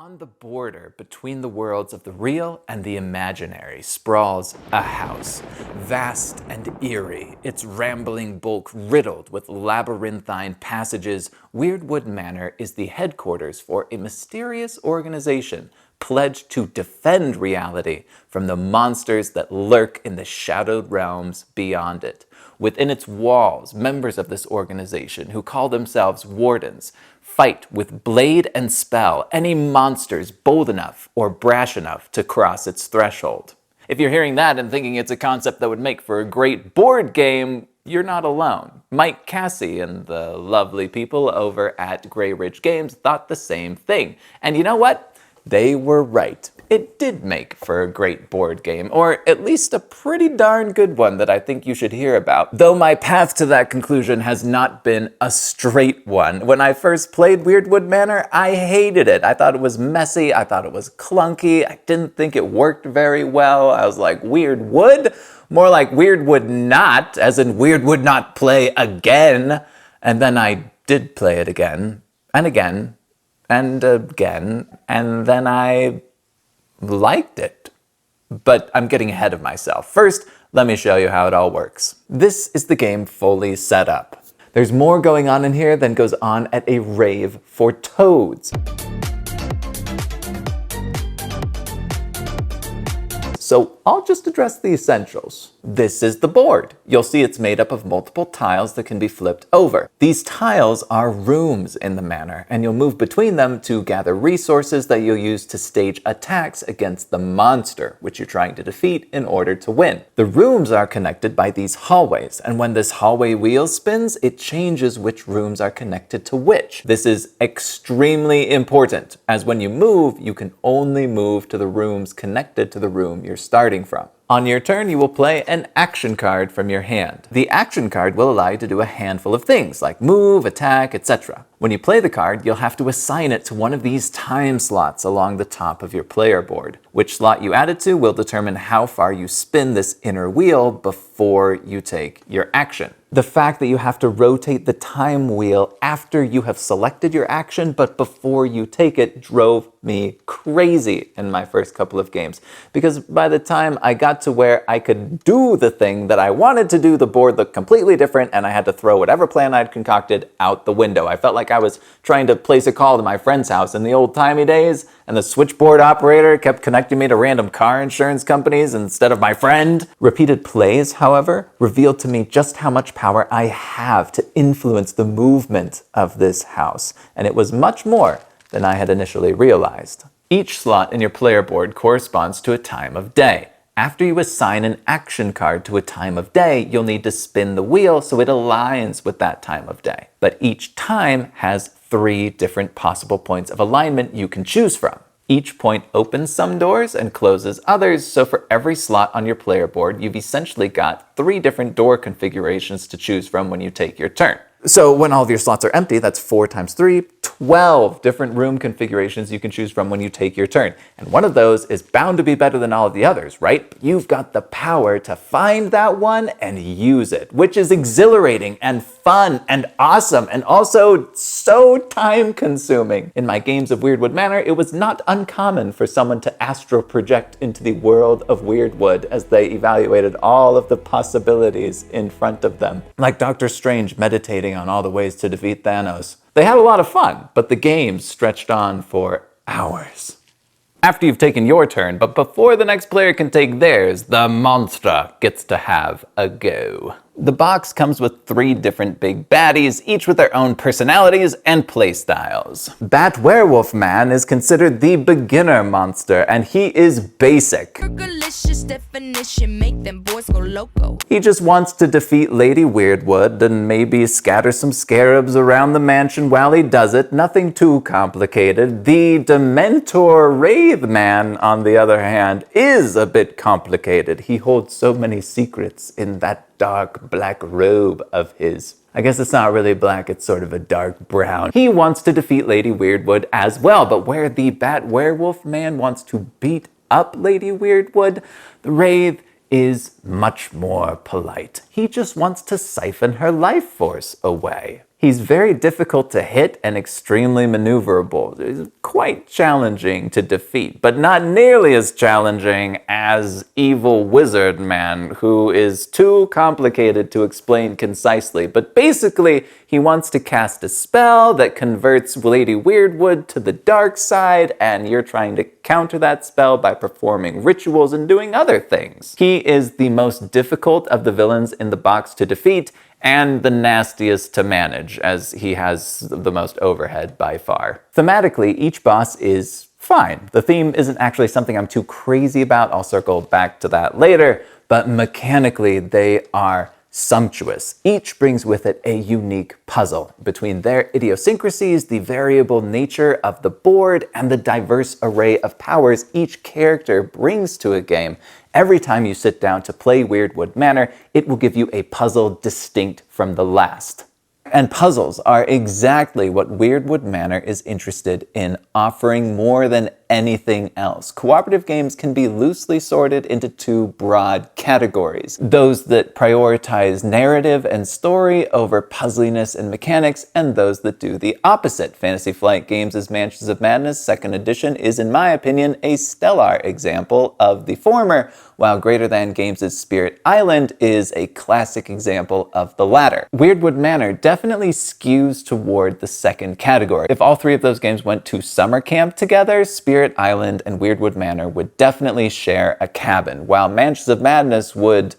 On the border between the worlds of the real and the imaginary sprawls a house, vast and eerie, its rambling bulk riddled with labyrinthine passages. Weirdwood Manor is the headquarters for a mysterious organization pledged to defend reality from the monsters that lurk in the shadowed realms beyond it. Within its walls, members of this organization, who call themselves wardens, fight with blade and spell any monsters bold enough or brash enough to cross its threshold. If you're hearing that and thinking it's a concept that would make for a great board game, you're not alone. Mike Cassie and the lovely people over at Greyridge Games thought the same thing. And you know what? They were right. It did make for a great board game, or at least a pretty darn good one that I think you should hear about. Though my path to that conclusion has not been a straight one. When I first played Weirdwood Manor, I hated it. I thought it was messy, I thought it was clunky, I didn't think it worked very well. I was like, Weirdwood? More like Weirdwood not, as in Weirdwood not play again. And then I did play it again, and again, and again, and then I liked it. But I'm getting ahead of myself. First, let me show you how it all works. This is the game fully set up. There's more going on in here than goes on at a rave for toads. So I'll just address the essentials. This is the board. You'll see it's made up of multiple tiles that can be flipped over. These tiles are rooms in the manor, and you'll move between them to gather resources that you'll use to stage attacks against the monster, which you're trying to defeat in order to win. The rooms are connected by these hallways, and when this hallway wheel spins, it changes which rooms are connected to which. This is extremely important, as when you move, you can only move to the rooms connected to the room you're starting from. On your turn, you will play an action card from your hand. The action card will allow you to do a handful of things, like move, attack, etc. When you play the card, you'll have to assign it to one of these time slots along the top of your player board. Which slot you add it to will determine how far you spin this inner wheel before you take your action. The fact that you have to rotate the time wheel after you have selected your action but before you take it drove me crazy in my first couple of games. Because by the time I got to where I could do the thing that I wanted to do, the board looked completely different and I had to throw whatever plan I'd concocted out the window. I felt like I was trying to place a call to my friend's house in the old-timey days, and the switchboard operator kept connecting me to random car insurance companies instead of my friend. Repeated plays, however, revealed to me just how much power I have to influence the movement of this house, and it was much more than I had initially realized. Each slot in your player board corresponds to a time of day. After you assign an action card to a time of day, you'll need to spin the wheel so it aligns with that time of day. But each time has 3 different possible points of alignment you can choose from. Each point opens some doors and closes others, so for every slot on your player board, you've essentially got 3 different door configurations to choose from when you take your turn. So when all of your slots are empty, that's 4 times 3, 12 different room configurations you can choose from when you take your turn. And one of those is bound to be better than all of the others, right? But you've got the power to find that one and use it, which is exhilarating and fun and awesome and also so time-consuming. In my games of Weirdwood Manor, it was not uncommon for someone to astral project into the world of Weirdwood as they evaluated all of the possibilities in front of them. Like Dr. Strange meditating on all the ways to defeat Thanos. They had a lot of fun, but the game stretched on for hours. After you've taken your turn, but before the next player can take theirs, the monster gets to have a go. The box comes with 3 different big baddies, each with their own personalities and playstyles. Bat Werewolf Man is considered the beginner monster, and he is basic. Definition, make them boys go loco. He just wants to defeat Lady Weirdwood and maybe scatter some scarabs around the mansion while he does it. Nothing too complicated. The Dementor Wraith Man, on the other hand, is a bit complicated. He holds so many secrets in that dark black robe of his. I guess it's not really black, it's sort of a dark brown. He wants to defeat Lady Weirdwood as well, but where the Bat Werewolf Man wants to beat up Lady Weirdwood, the Wraith is much more polite. He just wants to siphon her life force away. He's very difficult to hit and extremely maneuverable. It's quite challenging to defeat, but not nearly as challenging as Evil Wizard Man, who is too complicated to explain concisely. But basically, he wants to cast a spell that converts Lady Weirdwood to the dark side, and you're trying to counter that spell by performing rituals and doing other things. He is the most difficult of the villains in the box to defeat, and the nastiest to manage, as he has the most overhead by far. Thematically, each boss is fine. The theme isn't actually something I'm too crazy about. I'll circle back to that later, but mechanically, they are sumptuous. Each brings with it a unique puzzle. Between their idiosyncrasies, the variable nature of the board, and the diverse array of powers each character brings to a game, every time you sit down to play Weirdwood Manor, it will give you a puzzle distinct from the last. And puzzles are exactly what Weirdwood Manor is interested in offering more than anything else. Cooperative games can be loosely sorted into two broad categories. Those that prioritize narrative and story over puzzliness and mechanics, and those that do the opposite. Fantasy Flight Games' Mansions of Madness 2nd edition is, in my opinion, a stellar example of the former, while Greater Than Games' Spirit Island is a classic example of the latter. Weirdwood Manor definitely skews toward the second category. If all three of those games went to summer camp together, Spirit Island and Weirdwood Manor would definitely share a cabin, while Mansions of Madness would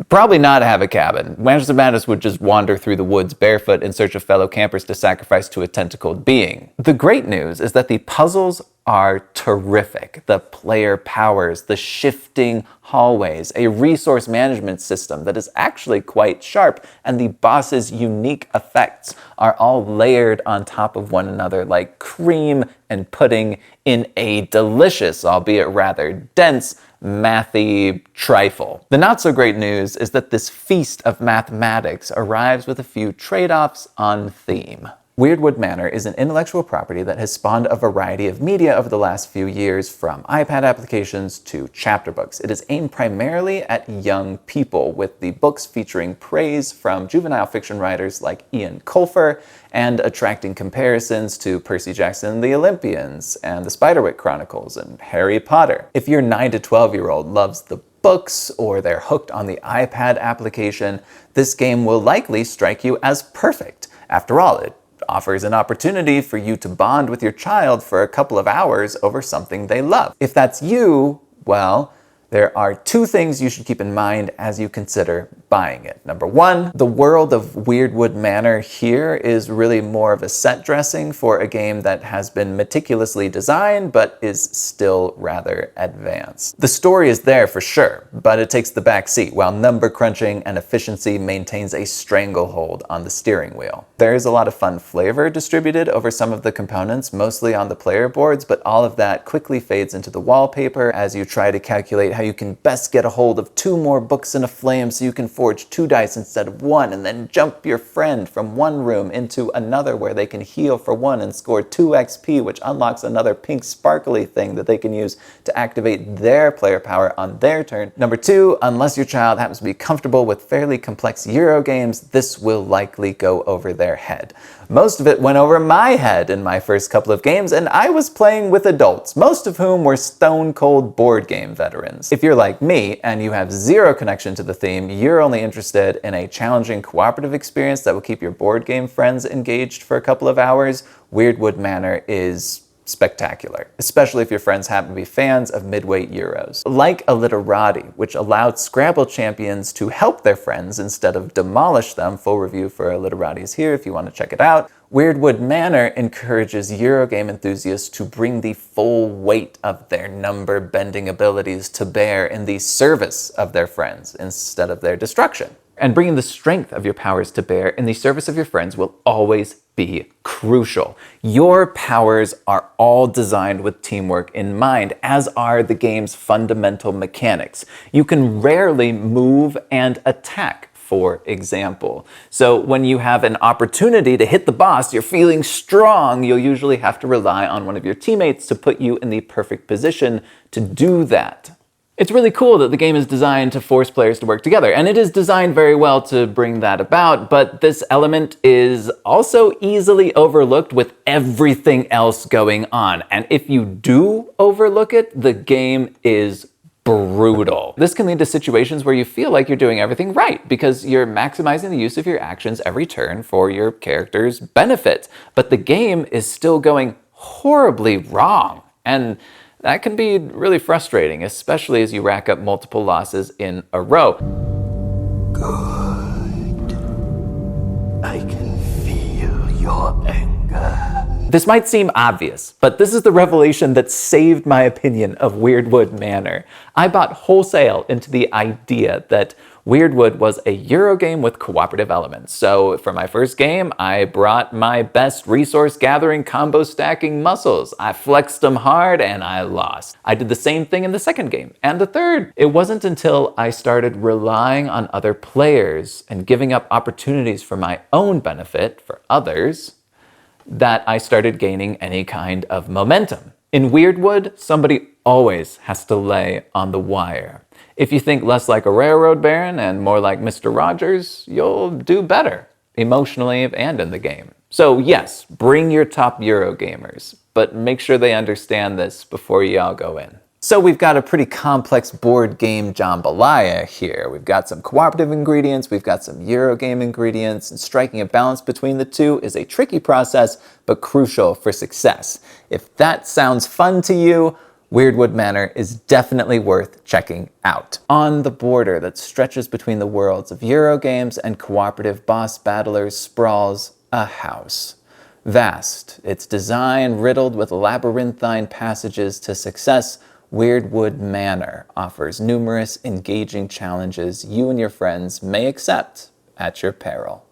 probably not have a cabin. Mansions of Madness would just wander through the woods barefoot in search of fellow campers to sacrifice to a tentacled being. The great news is that the puzzles are terrific. The player powers, the shifting hallways, a resource management system that is actually quite sharp, and the boss's unique effects are all layered on top of one another like cream and pudding in a delicious, albeit rather dense, mathy trifle. The not so great news is that this feast of mathematics arrives with a few trade-offs on theme. Weirdwood Manor is an intellectual property that has spawned a variety of media over the last few years, from iPad applications to chapter books. It is aimed primarily at young people, with the books featuring praise from juvenile fiction writers like Ian Colfer and attracting comparisons to Percy Jackson and the Olympians and the Spiderwick Chronicles and Harry Potter. If your 9 to 12-year-old loves the books or they're hooked on the iPad application, this game will likely strike you as perfect. After all, it offers an opportunity for you to bond with your child for a couple of hours over something they love. If that's you, well, there are two things you should keep in mind as you consider buying it. Number one, the world of Weirdwood Manor here is really more of a set dressing for a game that has been meticulously designed but is still rather advanced. The story is there for sure, but it takes the back seat, while number crunching and efficiency maintains a stranglehold on the steering wheel. There is a lot of fun flavor distributed over some of the components, mostly on the player boards, but all of that quickly fades into the wallpaper as you try to calculate how you can best get a hold of 2 more books in a flame so you can forge 2 dice instead of 1, and then jump your friend from one room into another where they can heal for 1 and score 2 XP, which unlocks another pink sparkly thing that they can use to activate their player power on their turn. Number 2, unless your child happens to be comfortable with fairly complex Euro games, this will likely go over their head. Most of it went over my head in my first couple of games, and I was playing with adults, most of whom were stone-cold board game veterans. If you're like me and you have zero connection to the theme, you're only interested in a challenging cooperative experience that will keep your board game friends engaged for a couple of hours, Weirdwood Manor is spectacular, especially if your friends happen to be fans of midweight Euros. Like a literati, which allowed Scrabble champions to help their friends instead of demolish them, full review for literati is here if you want to check it out, Weirdwood Manor encourages Eurogame enthusiasts to bring the full weight of their number-bending abilities to bear in the service of their friends instead of their destruction. And bringing the strength of your powers to bear in the service of your friends will always be crucial. Your powers are all designed with teamwork in mind, as are the game's fundamental mechanics. You can rarely move and attack, for example. So when you have an opportunity to hit the boss, you're feeling strong, you'll usually have to rely on one of your teammates to put you in the perfect position to do that. It's really cool that the game is designed to force players to work together, and it is designed very well to bring that about, but this element is also easily overlooked with everything else going on. And if you do overlook it, the game is brutal. This can lead to situations where you feel like you're doing everything right because you're maximizing the use of your actions every turn for your character's benefit. But the game is still going horribly wrong. And that can be really frustrating, especially as you rack up multiple losses in a row. Good. I can feel your anger. This might seem obvious, but this is the revelation that saved my opinion of Weirdwood Manor. I bought wholesale into the idea that Weirdwood was a Eurogame with cooperative elements. So for my first game, I brought my best resource gathering combo stacking muscles. I flexed them hard and I lost. I did the same thing in the second game and the third. It wasn't until I started relying on other players and giving up opportunities for my own benefit for others that I started gaining any kind of momentum. In Weirdwood, somebody always has to lay on the wire. If you think less like a railroad baron and more like Mr. Rogers, you'll do better, emotionally and in the game. So yes, bring your top Eurogamers, but make sure they understand this before you all go in. So we've got a pretty complex board game jambalaya here. We've got some cooperative ingredients, we've got some Eurogame ingredients, and striking a balance between the two is a tricky process, but crucial for success. If that sounds fun to you, Weirdwood Manor is definitely worth checking out. On the border that stretches between the worlds of Eurogames and cooperative boss battlers sprawls a house. Vast, its design riddled with labyrinthine passages to success, Weirdwood Manor offers numerous engaging challenges you and your friends may accept at your peril.